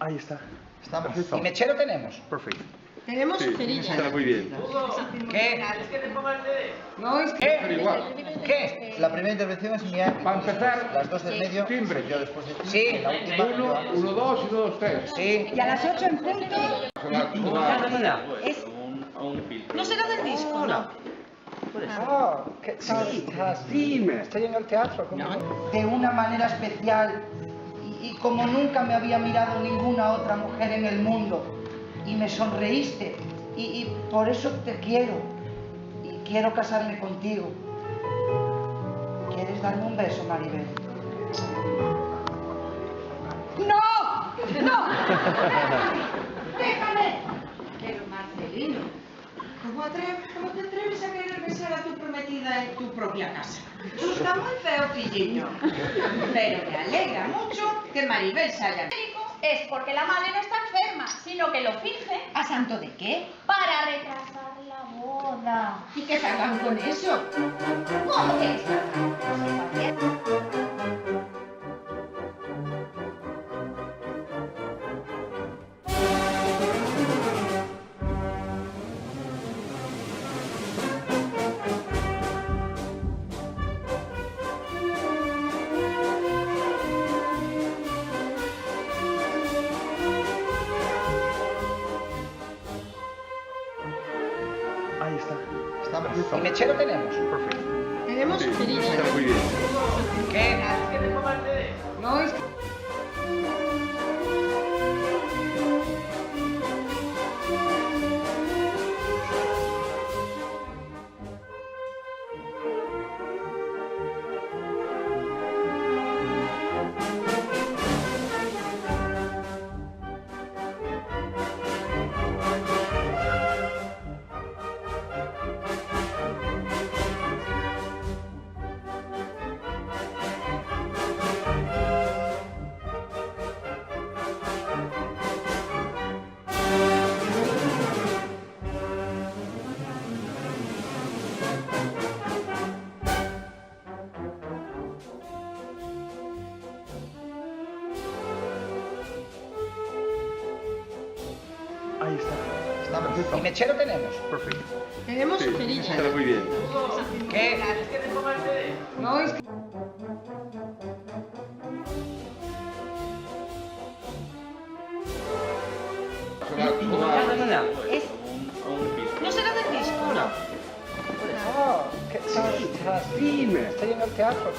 Ahí está. Estamos. Perfecto. ¿Y mechero tenemos? Perfecto. Tenemos Sí, cerilla. está muy bien. ¿Qué? No, es que... Pero igual. ¿Qué? La primera intervención es mía. Para empezar, las dos del medio. timbre. Yo después de ti. Sí. En la última. Uno, dos y 1, 2, 3. Sí. Y a las 8 en punto... Es... No será del disco, ¿no? Oh, ¿qué tal estás? Dime. Estoy en el teatro. De una manera especial y como nunca me había mirado ninguna otra mujer en el mundo. Y me sonreíste y por eso te quiero. Y quiero casarme contigo. ¿Quieres darme un beso, Maribel? ¡No! ¡No! ¡Déjame! Pero Marcelino, ¿cómo te atreves a querer besar a tu prometida en tu propia casa? Eso está muy feo, pilliño. Pero me alegra mucho que Maribel se haya... Es porque la madre no está enferma, sino que lo finge ¿A santo de qué? para retrasar la boda. ¿Y qué salgan con eso? ¿Cómo que está? Ahí está. Estamos. Perfecto. ¿Y mechero tenemos? Perfecto. Tenemos Sí, cerilla. está muy bien. ¿Qué? No, es que... Ahí está. Estamos. Perfecto. ¿Y mechero tenemos? Perfecto. Tenemos Sí, cerilla. está muy bien. ¿Qué? No, es que... Es... No será del disco, ¿no? Oh, ¿qué tal estás? Dime. Estoy en el teatro.